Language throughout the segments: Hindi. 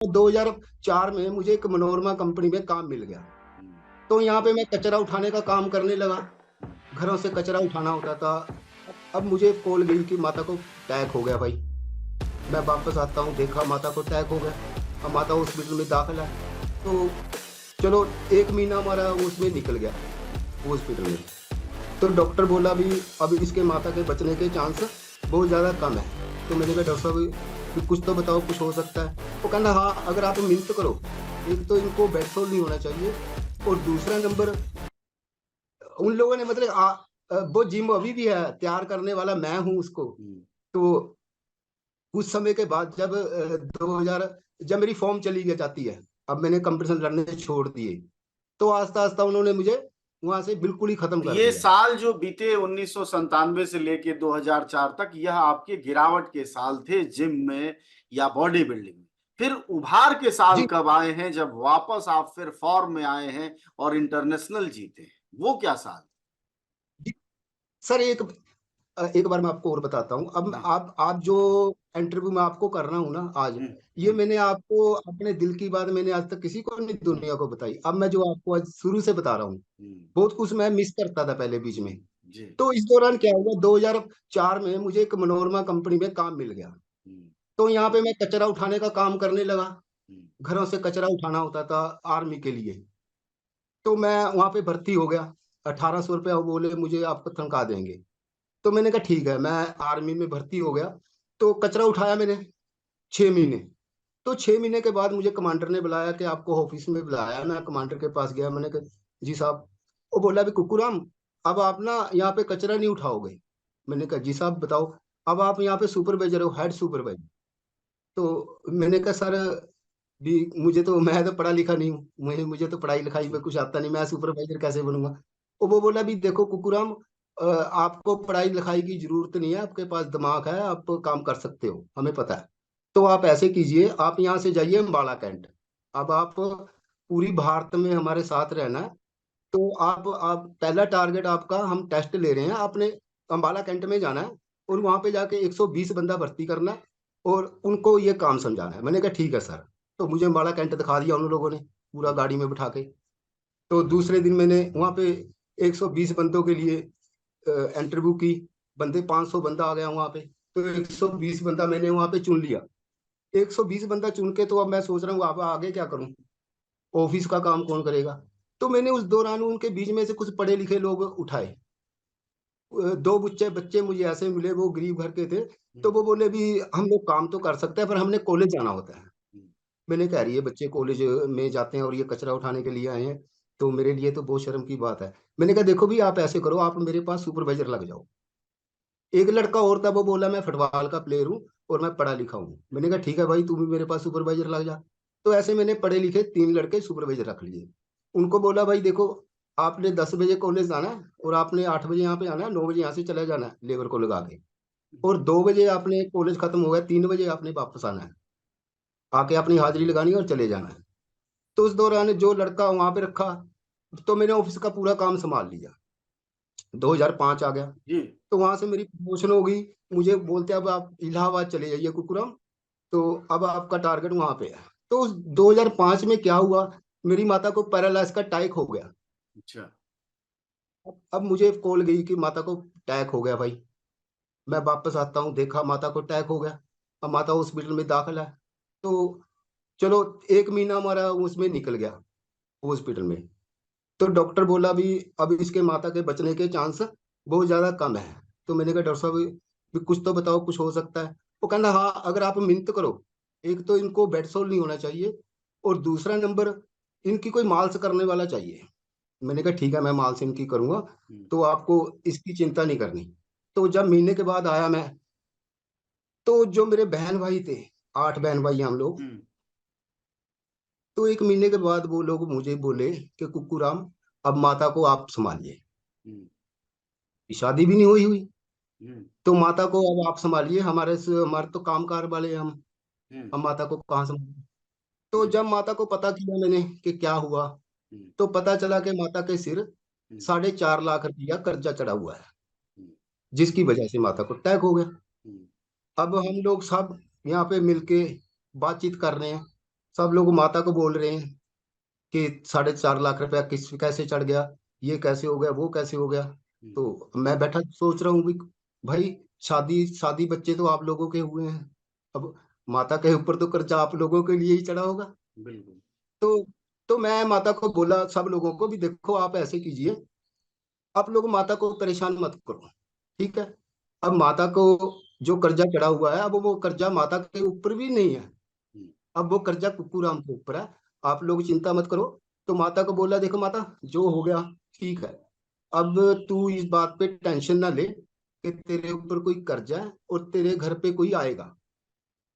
2004 में मुझे एक मनोरमा कंपनी में काम मिल गया। तो यहाँ पे मैं कचरा उठाने का काम करने लगा। घरों से कचरा उठाना होता था। अब मुझे कॉल गई कि माता को अटैक हो गया भाई। मैं वापस आता हूँ, देखा माता को अटैक हो गया। अब माता हॉस्पिटल में दाखिल है। तो चलो 1 महीना हमारा उसमें निकल गया हॉस्पिटल में। तो डॉक्टर बोला भी अब इसके माता के बचने के चांस बहुत ज़्यादा कम है। तो मैंने कहा डॉक्टर साहब भी कुछ तो बताओ, कुछ हो सकता है। वो कहना हाँ, अगर आप मिन्नत करो, एक तो इनको बेड सोल नहीं होना चाहिए, और दूसरा नंबर उन लोगों ने मतलब वो जिम अभी भी है, तैयार करने वाला मैं हूँ उसको। तो कुछ समय के बाद जब 2000 जब मेरी फॉर्म चली गई जाती है, अब मैंने कंपटीशन लड़ने छोड़ दिए, तो आस्ता आस्ता उन्होंने मुझे वहां से बिल्कुल ही खत्म कर ये दिया। साल जो बीते 1997 से लेके 2004 तक, यह आपके गिरावट के साल थे जिम में या बॉडी बिल्डिंग में। फिर उभार के साल जी कब आए हैं, जब वापस आप फिर फॉर्म में आए हैं और इंटरनेशनल जीते हैं, वो क्या साल? जी सर, एक बार मैं आपको और बताता हूँ। अब जी। आप जो इंटरव्यू मैं आपको कर रहा हूँ ना आज, हम्म। ये मैंने आपको अपने दिल की बात मैंने आज तक किसी को नहीं दुनिया को बताई। अब मैं जो आपको आज शुरू से बता रहा हूँ, हम्म। बहुत कुछ मैं मिस करता था पहले बीच में। जी। तो इस दौरान क्या हुआ, 2004 में मुझे एक मनोरमा कंपनी में काम मिल गया। हम्म। तो यहाँ पे मैं कचरा उठाने का काम करने लगा। हम्म। घरों से कचरा उठाना होता था आर्मी के लिए। तो मैं वहां पे भर्ती हो गया। 1800 रुपया वो बोले मुझे आपको तनख्वाह देंगे। तो मैंने कहा ठीक है, मैं आर्मी में भर्ती हो गया। तो कचरा उठाया मैंने 6 महीने। तो 6 महीने के बाद मुझे कमांडर ने बुलाया कि आपको ऑफिस में बुलाया। मैं कमांडर के पास गया, मैंने कहा जी साहब। वो बोला भी कुकुराम, अब आप ना यहाँ पे कचरा नहीं उठाओगे। मैंने कहा जी साहब बताओ। अब आप यहाँ पे सुपरवाइजर हो, हेड सुपरवाइजर। तो मैंने कहा सर भी मुझे तो, मैं तो पढ़ा लिखा नहीं हूँ, मुझे तो पढ़ाई लिखाई में कुछ आता नहीं, मैं सुपरवाइजर कैसे बनूंगा। वो बोला भी देखो कुकुराम, आपको पढ़ाई लिखाई की जरूरत नहीं है, आपके पास दिमाग है, आप काम कर सकते हो, हमें पता है। तो आप ऐसे कीजिए, आप यहाँ से जाइए अम्बाला कैंट। अब आप पूरी भारत में हमारे साथ रहना है। तो आप पहला टारगेट आपका, हम टेस्ट ले रहे हैं, आपने अम्बाला कैंट में जाना है और वहां पे जाके 120 बंदा भर्ती करना है और उनको ये काम समझाना है। मैंने कहा ठीक है सर। तो मुझे अम्बाला कैंट दिखा दिया उन लोगों ने, पूरा गाड़ी में बिठा के। तो दूसरे दिन मैंने वहां पे 120 बंदों के लिए इंटरव्यू की। बंदे 500 बंदा आ गया वहां पे। तो 120 बंदा मैंने वहां पे चुन लिया। 120 बंदा चुन के, तो अब मैं सोच रहा हूँ अब आगे क्या करूँ, ऑफिस का काम कौन करेगा। तो मैंने उस दौरान उनके बीच में से कुछ पढ़े लिखे लोग उठाए। दो बच्चे बच्चे मुझे ऐसे मिले, वो गरीब घर के थे। तो वो बोले भी हम लोग काम तो कर सकते हैं, पर हमने कॉलेज जाना होता है। मैंने कह रही है बच्चे कॉलेज में जाते हैं और ये कचरा उठाने के लिए आए हैं, तो मेरे लिए तो बहुत शर्म की बात है। मैंने कहा देखो भी आप ऐसे करो, आप मेरे पास सुपरवाइजर लग जाओ। एक लड़का और था, वो बोला मैं फुटबॉल का प्लेयर हूँ और मैं पढ़ा लिखा हूँ। मैंने कहा ठीक है भाई, तू भी मेरे पास सुपरवाइजर लग जा। तो ऐसे मैंने पढ़े लिखे 3 लड़के सुपरवाइजर रख लिए। उनको बोला भाई देखो, आपने 10 बजे कॉलेज जाना है और आपने 8 बजे यहाँ पे आना है, 9 बजे यहाँ से चले जाना है लेबर को लगा के। और 2 बजे आपने कॉलेज खत्म हो गया, 3 बजे आपने वापस आना है, आके अपनी हाजिरी लगानी है और चले जाना है। तो उस दौरान जो लड़का वहां पे रखा, तो मैंने ऑफिस का पूरा काम संभाल लिया। 2005 आ गया। जी। तो वहां से मेरी प्रमोशन हो गई। मुझे बोलते अब आप इलाहाबाद चले जाइए कुकुरम। तो अब आपका टारगेट वहां पे है। तो उस 2005 में क्या हुआ, मेरी माता को पैरालाइज का अटैक हो गया। अच्छा। अब मुझे कॉल गई कि माता को अटैक हो गया भाई। मैं वापस आता हूँ, देखा माता को अटैक हो गया। अब माता हॉस्पिटल में दाखिल है। तो चलो 1 महीना हमारा उसमें निकल गया हॉस्पिटल में। तो डॉक्टर बोला भी अब इसके माता के बचने के चांस बहुत ज्यादा कम है। तो मैंने कहा डॉक्टर साहब भी कुछ तो बताओ, कुछ हो सकता है। वो कहना हाँ, अगर आप मिन्नत करो, एक तो इनको बेड सोल नहीं होना चाहिए, और दूसरा नंबर इनकी कोई माल से करने वाला चाहिए। मैंने कहा ठीक है, मैं माल से इनकी करूंगा, तो आपको इसकी चिंता नहीं करनी। तो जब महीने के बाद आया मैं, तो जो मेरे बहन भाई थे, 8 बहन भाई हैं हम लोग। हम्म। तो 1 महीने के बाद वो लोग मुझे बोले कि कुक्कू अब माता को आप संभालिए। हम्म। शादी भी नहीं हुई हुई, हम्म। तो माता को अब आप संभालिए, हमारे तो कामकार वाले हैं हम्म। हम माता को कहाँ संभालें। तो जी। जब माता को पता किया मैंने कि क्या हुआ, हम्म। तो पता चला कि माता के सिर हम्म। 4.5 लाख रुपया कर्जा चढ़ा हुआ है, हम्म। जिसकी वजह से माता को अटैक हो गया। हम्म। अब हम लोग सब यहाँ पे मिलके बातचीत कर रहे हैं। सब लोग माता को बोल रहे हैं कि 4.5 लाख रुपया किस कैसे चढ़ गया, ये कैसे हो गया, वो कैसे हो गया। हम्म, तो मैं बैठा सोच रहा हूँ भी, भाई शादी शादी बच्चे तो आप लोगों के हुए हैं, अब माता के ऊपर तो कर्जा आप लोगों के लिए ही चढ़ा होगा। बिल्कुल। तो तो मैं माता को बोला, सब लोगों को भी, देखो आप ऐसे कीजिए, आप लोग माता को परेशान मत करो, ठीक है। अब माता को जो कर्जा चढ़ा हुआ है, अब वो कर्जा माता के ऊपर भी नहीं है, हम्म, अब वो कर्जा कुक्कू राम के ऊपर है। आप लोग चिंता मत करो। तो माता को बोला, देखो माता, जो हो गया ठीक है, अब तू इस बात पे टेंशन ना ले कि तेरे ऊपर कोई कर्जा है और तेरे घर पे कोई आएगा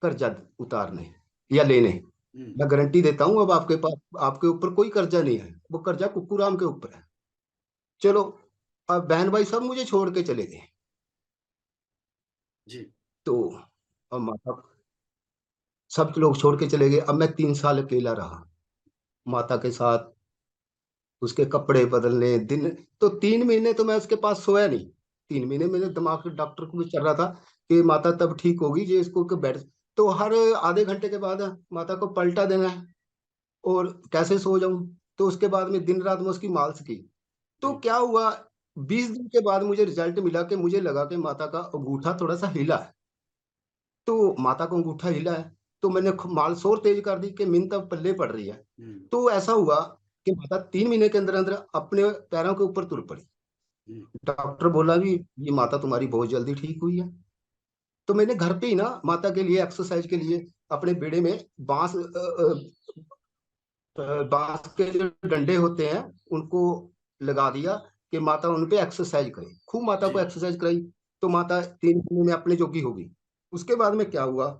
कर्जा उतारने या लेने। हम्म, मैं गारंटी देता हूँ, अब आपके पास आपके ऊपर कोई कर्जा नहीं है, वो कर्जा कुक्कू राम के ऊपर है। चलो, अब बहन भाई सब मुझे छोड़ के चले गए। जी। तो अब माता, सब लोग छोड़ के चले गए। अब मैं 3 साल अकेला रहा माता के साथ, उसके कपड़े बदलने दिन। तो 3 महीने तो मैं उसके पास सोया नहीं। 3 महीने मेरे दिमाग डॉक्टर को भी चल रहा था कि माता तब ठीक होगी, ये इसको के बेड। तो हर आधे घंटे के बाद माता को पलटा देना है, और कैसे सो जाऊं। तो उसके बाद में दिन रात में उसकी मालिश की। तो जी। क्या हुआ, 20 दिन के बाद मुझे रिजल्ट मिला कि मुझे लगा कि माता का अंगूठा थोड़ा सा हिला है। तो माता का अंगूठा हिला है, तो मैंने मालिश और तेज कर दी कि मिनट अब पल्ले पड़ रही है। हम्म, तो ऐसा हुआ कि माता 3 महीने के अंदर अंदर अपने पैरों के ऊपर तुल पड़ी। हम्म, डॉक्टर बोला भी, ये माता तुम्हारी बहुत जल्दी ठीक हुई है। तो मैंने घर पे ही ना माता के लिए एक्सरसाइज के लिए अपने बेड़े में बांस के जो डंडे होते हैं उनको लगा दिया कि माता उन पे एक्सरसाइज करे, खूब माता जी। को एक्सरसाइज कराई। तो माता 3 महीने में अपने जोगी हो गई। उसके बाद में क्या हुआ,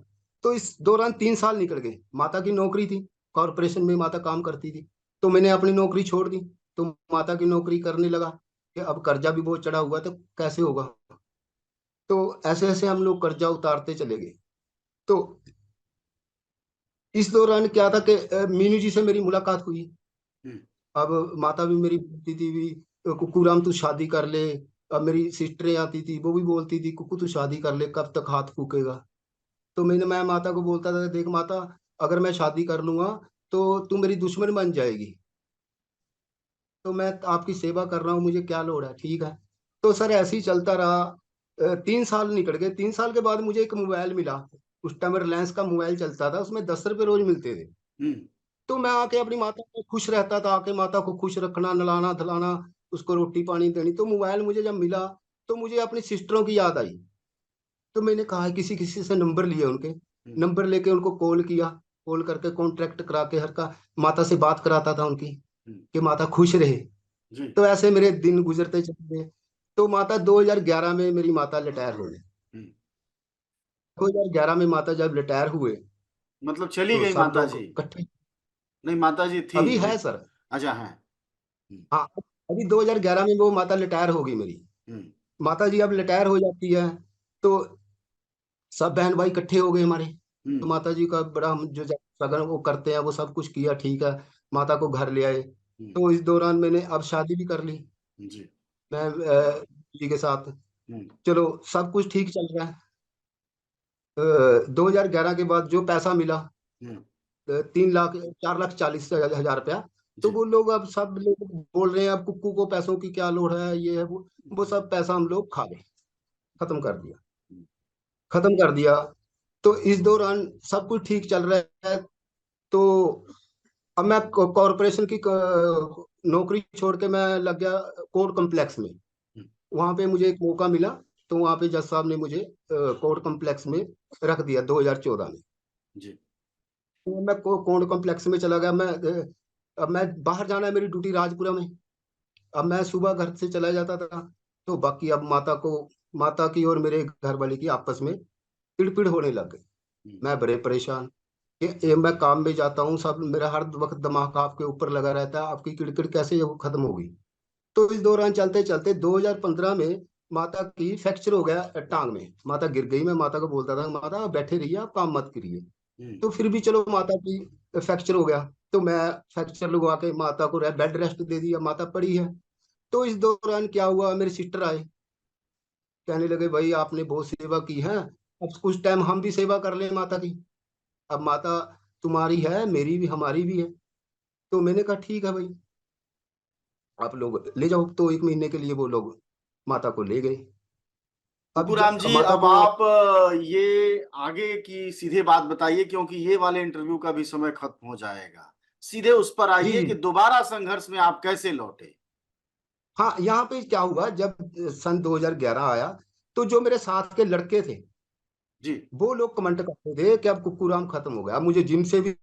तो इस दौरान 3 साल निकल गए। माता की नौकरी थी, कॉरपोरेशन में माता काम करती थी। तो मैंने अपनी नौकरी छोड़ दी, तो माता की नौकरी करने लगा कि अब कर्जा भी बहुत चढ़ा हुआ तो कैसे होगा। तो ऐसे ऐसे हम लोग कर्जा उतारते चले गए। तो इस दौरान क्या था कि मीनू जी से मेरी मुलाकात हुई। हम्म, अब माता भी मेरी बोलती थी भी, कुकूराम तू शादी कर ले। अब मेरी सिस्टरें आती थी, वो भी बोलती थी, कुकू तू शादी कर ले, कब तक हाथ फूकेगा। तो मैं माता को बोलता था, देख माता, अगर मैं शादी कर लूंगा तो तू मेरी दुश्मन बन जाएगी। तो मैं आपकी सेवा कर रहा हूँ, मुझे क्या लोड़ है, ठीक है। तो सर ऐसे ही चलता रहा। 3 साल निकल गए। 3 साल के बाद मुझे एक मोबाइल मिला। उस टाइम रिलायंस का मोबाइल चलता था, उसमें 10 रुपए रोज मिलते थे। हम्म, तो मैं आके अपनी माता को खुश रहता था, आके माता को खुश रखना, नलाना धलाना, उसको रोटी पानी देनी। तो मोबाइल मुझे जब मिला तो मुझे अपनी सिस्टरों की याद आई। तो मैंने कहा किसी किसी से नंबर लिए उनके, हम्म, नंबर लेके उनको कॉल किया। कॉल करके कॉन्ट्रैक्ट करा के हर का माता से बात कराता था उनकी, हम्म, कि माता खुश रहे। जी। तो ऐसे मेरे दिन गुजरते चले गए। तो माता 2011 में मेरी माता रिटायर हो गई। हम्म, 2011 में माता जब रिटायर हुए मतलब चली तो गई सब माता लोग जी? इकट्ठे। नहीं, माता जी थी अभी है एक। सर। अच्छा है। हम्म, हाँ, अभी 2011 में वो माता रिटायर हो गई मेरी। हम्म, माता जी अब रिटायर हो जाती है, तो सब बहन भाई इकट्ठे हो गए हमारे। तो हम्म, माता जी का बड़ा हम जो सगन वो करते हैं वो सब कुछ किया, ठीक है। माता को घर ले आए। हम्म, तो इस दौरान मैंने अब शादी भी कर ली, जी। मैं जी के साथ। हम्म, चलो, सब कुछ ठीक चल रहा है। 2011 के बाद जो पैसा मिला, हम्म, 3 लाख 4,40,000 रुपया। तो जी। वो लोग अब सब लोग बोल रहे हैं अब कुक्कू को पैसों की क्या लोड़ है, ये है वो सब पैसा हम लोग खा गए, खत्म कर दिया, हम्म, खत्म कर दिया। तो इस दौरान सब कुछ ठीक चल रहा है। तो अब मैं कॉरपोरेशन की नौकरी छोड़ के मैं लग गया कोर्ट कम्प्लेक्स में। हम्म, वहां पे मुझे एक मौका मिला। तो वहां पे जज साहब ने मुझे कोर्ट कम्प्लेक्स में रख दिया 2014 में। जी। तो मैं कोर्ट कम्प्लेक्स में चला गया। अब मैं बाहर जाना है, मेरी ड्यूटी राजपुरा में। अब मैं सुबह घर से चला जाता था। तो बाकी अब माता की और मेरे घर वाले की आपस में तिड़पिड़ होने लग गई। हम्म, मैं बड़े परेशान कि ये मैं काम में जाता हूँ, सब मेरा हर वक्त दिमाग आपके ऊपर लगा रहता है, आपकी किड़किड़ कैसे वो खत्म होगी। तो इस दौरान चलते चलते 2015 में माता की फ्रैक्चर हो गया टांग में। माता गिर गई। मैं माता को बोलता था, माता आप बैठे रहिए, आप काम मत करिए। हम्म, तो फिर भी चलो, माता की फ्रैक्चर हो गया। तो मैं फ्रैक्चर लगवा के माता को बेड रेस्ट दे दिया, माता पड़ी है। तो इस दौरान क्या हुआ, मेरे सिस्टर आए, कहने लगे भाई आपने बहुत सेवा की है, अब कुछ टाइम हम भी सेवा कर लें माता की। अब माता तुम्हारी है, मेरी भी, हमारी भी है। तो मैंने कहा ठीक है भाई, आप लोग ले जाओ। तो 1 महीने के लिए वो लोग माता को ले गए। अब कुकूराम जी, माता अब को, आप ये आगे की सीधे बात बताइए, क्योंकि ये वाले इंटरव्यू का भी समय खत्म हो जाएगा। सीधे उस पर जी आइए जी, कि दोबारा संघर्ष में आप कैसे लौटे। हाँ, यहाँ पे क्या हुआ, जब सन 2011 आया, तो जो मेरे साथ के लड़के थे, जी वो लोग कमेंट करते थे कि अब कुक्कूराम खत्म हो गया। अब मुझे जिम से भी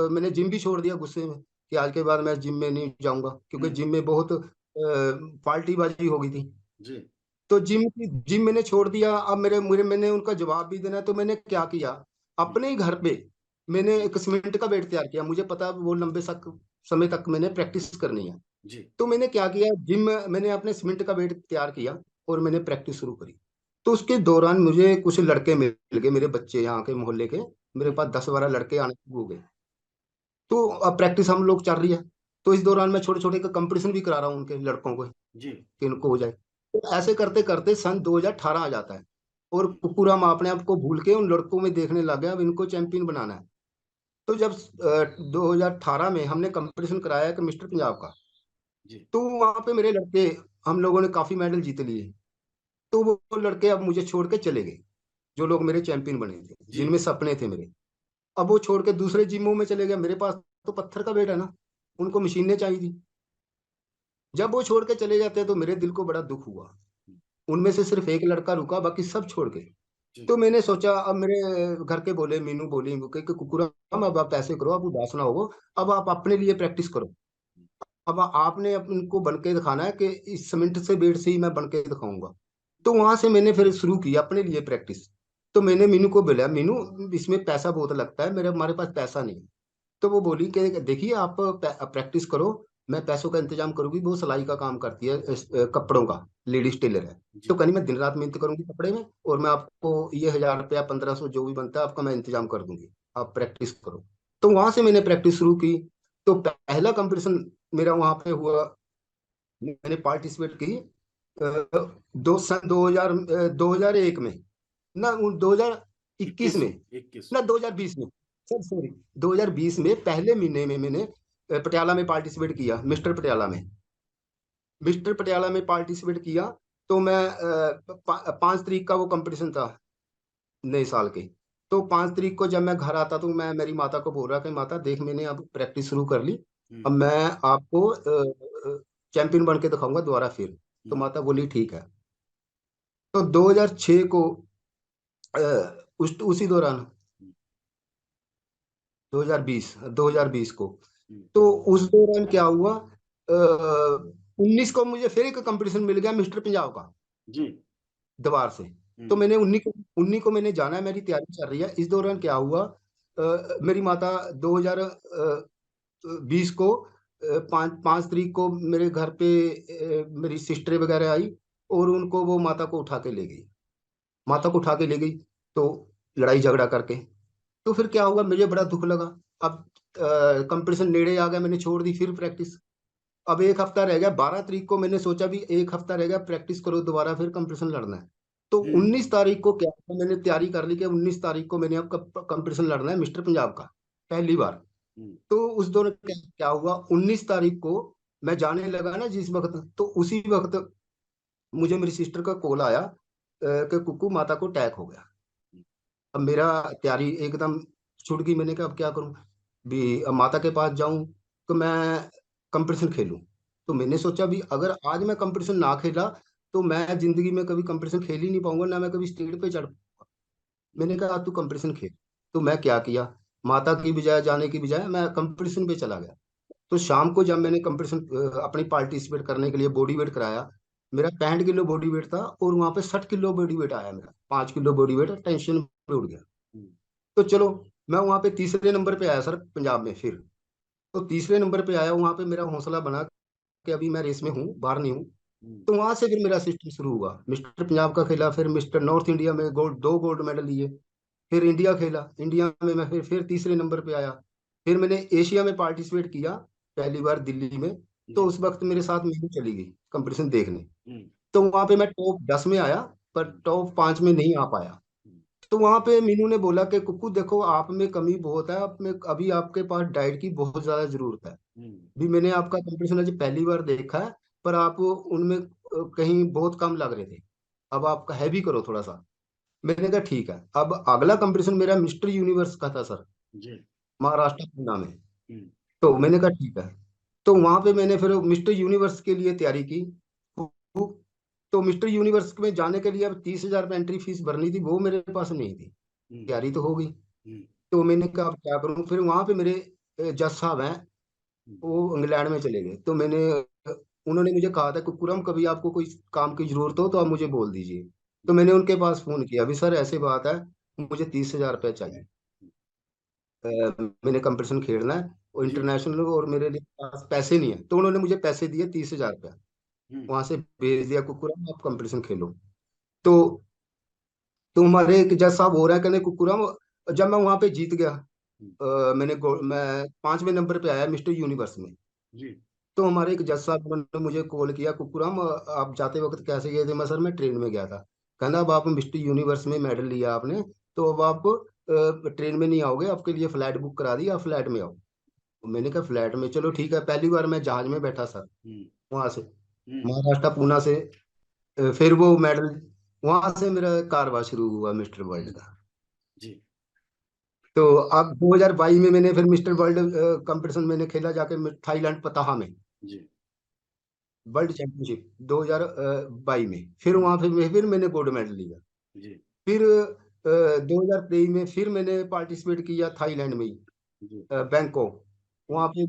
मैंने जिम भी छोड़ दिया गुस्से में, कि आज के बाद मैं जिम में नहीं जाऊंगा, क्योंकि हम्म, जिम में बहुत पार्टीबाजी हो गई थी। जी तो जिम मैंने छोड़ दिया। अब मेरे मेरे मैंने उनका जवाब भी देना है, तो मैंने क्या किया, हम्म, अपने ही घर पे मैंने हम्म, एक सीमेंट का बेड तैयार किया। मुझे पता है वो लंबे समय तक मैंने प्रैक्टिस करनी है। जी तो मैंने क्या किया, जिम में मैंने अपने सीमेंट का बेड तैयार किया और मैंने प्रैक्टिस शुरू करी। तो उसके दौरान मुझे कुछ लड़के मिल गए, मेरे बच्चे यहाँ के मोहल्ले के। मेरे हम्म, पास 10-12 लड़के आने शुरू हो गए। तो अब प्रैक्टिस हम लोग चल रही है। तो इस दौरान मैं छोटे छोटे कंपटीशन भी करा रहा हूँ उनके लड़कों को, जी कि इनको हो जाए। तो ऐसे करते करते सन 2018 आ जाता है, और कुकुराम अपने आप को भूल के उन लड़कों में देखने लग गया, अब इनको चैंपियन बनाना है। तो जब 2018 में हमने कंपटीशन कराया कि मिस्टर पंजाब का, जी तो वहां पे मेरे लड़के, हम लोगों ने काफी मेडल जीत लिए। तो वो लड़के अब मुझे छोड़ के चले गए, जो लोग मेरे चैंपियन बने थे, जी जिनमें सपने थे मेरे। अब वो छोड़ के दूसरे जिमों में चले गए। मेरे पास तो पत्थर का वेट है ना, उनको मशीनें चाहिए थी। जब वो छोड़ के चले जाते हैं तो मेरे दिल को बड़ा दुख हुआ। उनमें से सिर्फ एक लड़का रुका, बाकी सब छोड़ गए। जी तो मैंने सोचा, अब मेरे घर के बोले, मीनू बोली कि कुकुरम अब आप ऐसे करो, अब उदास ना हो, अब आप अपने लिए प्रैक्टिस करो। अब आपने इनको बन के दिखाना है कि इस सीमेंट से बेड से ही मैं बन के दिखाऊंगा। तो वहां से मैंने फिर शुरू की अपने लिए प्रैक्टिस। तो मैंने मीनू को बोला, मीनू इसमें पैसा बहुत लगता है, मेरे हमारे पास पैसा नहीं है। तो वो बोली कि देखिए आप प्रैक्टिस करो, मैं पैसों का इंतजाम करूंगी। वो सिलाई का काम करती है, कपड़ों का, लेडीज टेलर है। तो जी कहनी मैं दिन रात मेहनत करूंगी कपड़े में, और मैं आपको ये 1000 रुपया 1500 जो भी बनता है आपका मैं इंतजाम कर दूंगी, आप प्रैक्टिस करो। तो वहां से मैंने प्रैक्टिस शुरू की। तो पहला कंपटीशन मेरा वहां पे हुआ, मैंने पार्टिसिपेट की दो सन 2001 में, ना 2021 21 में, 21 ना 2020 में, सर सॉरी, 2020 में पहले महीने में मैंने पटियाला में पार्टिसिपेट किया, मिस्टर पटियाला में। मिस्टर पटियाला में पार्टिसिपेट किया। तो मैं 5 तारीख का वो कंपटीशन था, नए साल के। तो 5 तारीख को जब मैं घर आता, तो मैं मेरी माता को बोल रहा कि माता देख, मैंने अब प्रैक्टिस शुरू कर ली, अब हम्म, मैं आपको चैंपियन बन के दिखाऊंगा दोबारा फिर। तो हम्म, माता बोली ठीक है। तो 2006 को उसी दौरान, 2020 को, हम्म, तो उस दौरान क्या हुआ, 19 को मुझे फिर एक कंपटीशन मिल गया मिस्टर पंजाब का, जी दवार से। तो हम्म, मैंने 19 को मैंने जाना है, मेरी तैयारी चल रही है। इस दौरान क्या हुआ, मेरी माता 2020 को 5 तारीख को मेरे घर पे मेरी सिस्टर वगैरह आई, और उनको वो माता को उठा के ले गई। माता को उठा के ले गई, तो लड़ाई झगड़ा करके। तो फिर क्या हुआ, मुझे बड़ा दुख लगा। अब कंपटीशन नेड़े आ गया, मैंने छोड़ दी फिर प्रैक्टिस। अब एक हफ्ता रह गया, 12 तारीख को मैंने सोचा भी एक हफ्ता रह गया, प्रैक्टिस करो दोबारा फिर कंपटीशन लड़ना है। तो हम्म, 19 तारीख को क्या हुआ, मैंने तैयारी कर ली कि 19 तारीख को मैंने अब कंपटीशन लड़ना है मिस्टर पंजाब का, पहली बार। हम्म, तो उस दौरान क्या हुआ, 19 तारीख को मैं जाने लगा ना जिस वक्त, तो उसी वक्त मुझे मेरी सिस्टर का कॉल आया कि कुकू माता को अटैक हो गया। अब मेरा तैयारी एकदम छूट गई। मैंने कहा अब क्या करूं, भी अब माता के पास जाऊं तो मैं कंपटीशन खेलूं। तो मैंने सोचा भी अगर आज मैं कंपटीशन ना खेला, तो मैं जिंदगी में कभी कंपटीशन खेल ही नहीं पाऊंगा, ना मैं कभी स्टेज पे चढ़। मैंने कहा तू कंपटीशन खेल। तो मैं क्या किया, माता की बजाय जाने की बजाय मैं कंपटीशन पे चला गया। तो शाम को जब मैंने कंपटीशन अपनी पार्टिसिपेट करने के लिए बॉडी वेट कराया, मेरा 65 किलो बॉडी वेट था, और वहां पे 60 किलो बॉडी वेट आया, मेरा 5 किलो बॉडी वेट टेंशन में उड़ गया। हम्म, तो चलो, मैं वहां पे तीसरे नंबर पे आया सर, पंजाब में फिर। तो तीसरे नंबर पे आया, वहां पे मेरा हौसला बना कि अभी मैं रेस में हूँ, बाहर नहीं हूँ। हम्म, तो वहां से फिर मेरा सिस्टम शुरू हुआ, मिस्टर पंजाब का खेला, फिर मिस्टर नॉर्थ इंडिया में गोल्ड, 2 गोल्ड मेडल लिए। फिर इंडिया खेला, इंडिया में मैं फिर तीसरे नंबर पे आया। फिर मैंने एशिया में पार्टिसिपेट किया, पहली बार दिल्ली में। तो जी उस वक्त मेरे साथ मेरी चली गई कंपटीशन देखने। हम्म, तो वहां पे मैं टॉप 10 में आया, पर हम्म, टॉप 5 में नहीं आ पाया। तो वहां पे मीनू ने बोला कि कुक्कू देखो, आप में कमी बहुत है, आप में अभी आपके पास डाइट की बहुत ज्यादा जरूरत है। भी मैंने आपका कंपटीशन आज पहली बार देखा है, पर आप उनमें कहीं बहुत कम लग रहे थे। अब आपका हैवी करो थोड़ा सा। मैंने कहा ठीक है। अब अगला कंपटीशन मेरा मिस्टर यूनिवर्स का था सर, जी। महाराष्ट्र पूना में। हम्म। तो मैंने कहा ठीक है। तो वहां पे मैंने फिर मिस्टर यूनिवर्स के लिए तैयारी की। तो मिस्टर यूनिवर्स में जाने के लिए अब 30,000 रुपये एंट्री फीस भरनी थी, वो मेरे पास नहीं थी। हम्म। तैयारी तो हो गई। हम्म। तो मैंने कहा अब क्या करूं। फिर वहां पे मेरे जज साहब हैं, हम्म। वो इंग्लैंड में चले गए। तो उन्होंने मुझे कहा था कि कुरम कभी आपको कोई काम की जरूरत हो तो आप मुझे बोल दीजिए। तो मैंने उनके पास फोन किया, अभी सर ऐसी बात है, मुझे 30,000 रुपये चाहिए। अ, मैंने कंपटीशन खेलना है और जी। इंटरनेशनल, और मेरे लिए पास पैसे नहीं है। तो उन्होंने मुझे पैसे दिए 30,000 रुपये। हम्म। वहां से भेज दिया कुकुरम, आप कंपटीशन खेलो। तो हमारे एक जज साहब हो रहा है कहने कुकुरम, जब मैं वहां पे जीत गया, हम्म। मैं 5वें नंबर पे आया मिस्टर यूनिवर्स में। जी। तो हमारे एक जज साहब ने मुझे कॉल किया, कुकुरम आप जाते वक्त कैसे गए थे। मैं सर मैं ट्रेन में गया था। कहना अब आप मिस्टर यूनिवर्स में मेडल लिया आपने, तो अब आप ट्रेन में नहीं आओगे, आपके लिए फ्लाइट बुक करा दी, आप फ्लाइट में आओ। मैंने कहा फ्लाइट में, चलो ठीक है। पहली बार मैं जहाज में बैठा सर, हम्म। वहां से हम्म। महाराष्ट्र पूना से। फिर वो मेडल, वहां से मेरा कारवा शुरू हुआ मिस्टर वर्ल्ड का। जी। तो अब 2022 में मैंने फिर मिस्टर वर्ल्ड कंपटीशन मैंने खेला जाके थाईलैंड पताहा में, जी। वर्ल्ड चैंपियनशिप 2022 में। फिर वहां फिर मैंने गोल्ड मेडल लिया। जी। फिर 2023 में फिर मैंने पार्टिसिपेट किया थाईलैंड में ही, जी। बैंकॉक। हम्म। वहां पे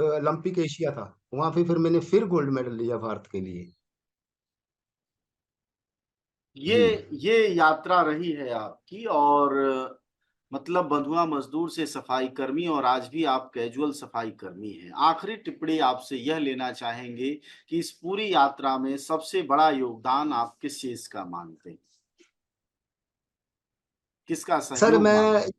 ओलंपिक एशिया था, वहां पे फिर मैंने फिर गोल्ड मेडल लिया भारत के लिए। ये जी ये यात्रा रही है आपकी, और मतलब बंधुआ मजदूर से सफाई कर्मी, और आज भी आप कैजुअल सफाई कर्मी हैं। आखिरी टिप्पणी आपसे यह लेना चाहेंगे कि इस पूरी यात्रा में सबसे बड़ा योगदान आप किस चीज का मानते हैं? किसका सर, सहयोग मैं मानते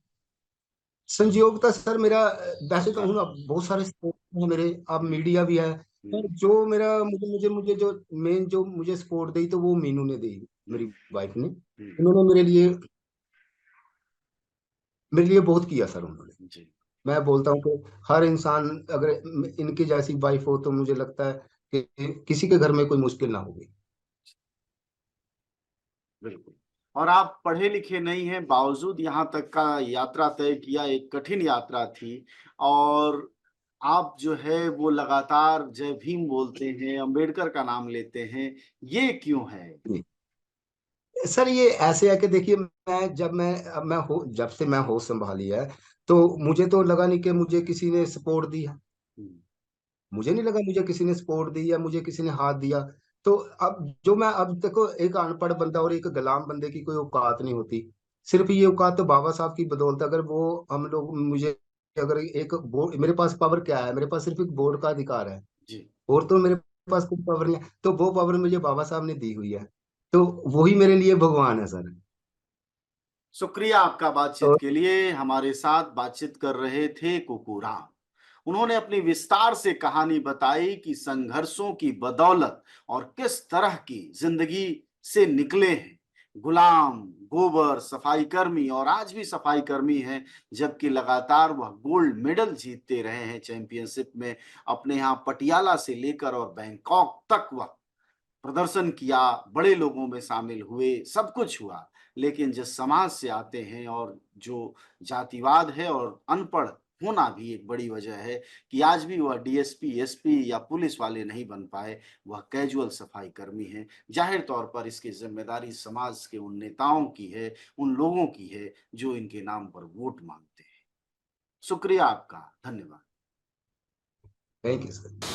संजीवता सर मेरा, वैसे तो हैं? हूँ, अब बहुत सारे स्पोर्ट हैं मेरे, अब मीडिया भी है। पर हम्म। जो मेरा मुझे मुझे मुझे जो मेन जो मुझे सपोर्ट दी, तो वो मीनू ने दी, हम्म। मेरी वाइफ ने। हम्म। उन्होंने मेरे लिए बहुत किया सर उन्होंने। जी। मैं बोलता हूँ कि हर इंसान अगर इनकी जैसी वाइफ हो, तो मुझे लगता है कि किसी के घर में कोई मुश्किल ना होगी। बिल्कुल। और आप पढ़े लिखे नहीं हैं, बावजूद यहाँ तक का यात्रा तय किया, एक कठिन यात्रा थी। और आप जो है वो लगातार जय भीम बोलते हैं, अंबेडकर का नाम लेते हैं, ये क्यों है? सर ये ऐसे है कि देखिए, जब से मैं होश संभाली है, तो मुझे तो लगा नहीं कि मुझे किसी ने सपोर्ट दी है। हम्म। मुझे नहीं लगा मुझे किसी ने सपोर्ट दी या मुझे किसी ने हाथ दिया। तो अब देखो, एक अनपढ़ बंदा और एक गुलाम बंदे की कोई औकात नहीं होती। सिर्फ ये औकात तो बाबा साहब की बदौलत, अगर वो हम लोग मुझे, अगर एक बोर्ड मेरे पास पावर क्या है, मेरे पास सिर्फ एक वोट का अधिकार है, जी। और तो मेरे पास कोई पावर नहीं है। तो वो पावर मुझे बाबा साहब ने दी हुई है, तो वही मेरे लिए भगवान है सर। शुक्रिया आपका बातचीत तो के लिए। हमारे साथ बातचीत कर रहे थे कुकूराम। उन्होंने अपनी विस्तार से कहानी बताई कि संघर्षों की बदौलत और किस तरह की जिंदगी से निकले हैं। गुलाम, गोबर, सफाई कर्मी, और आज भी सफाई कर्मी हैं, जबकि लगातार वह गोल्ड मेडल जीतते रहे हैं चैंपियनशिप में। अपने यहाँ पटियाला से लेकर और बैंकॉक तक वह प्रदर्शन किया, बड़े लोगों में शामिल हुए, सब कुछ हुआ। लेकिन जिस समाज से आते हैं, और जो जातिवाद है और अनपढ़ होना भी एक बड़ी वजह है कि आज भी वह डीएसपी, एसपी या पुलिस वाले नहीं बन पाए। वह कैजुअल सफाई कर्मी हैं। जाहिर तौर पर इसकी जिम्मेदारी समाज के उन नेताओं की है, उन लोगों की है जो इनके नाम पर वोट मांगते हैं। शुक्रिया आपका, धन्यवाद। Thank you sir.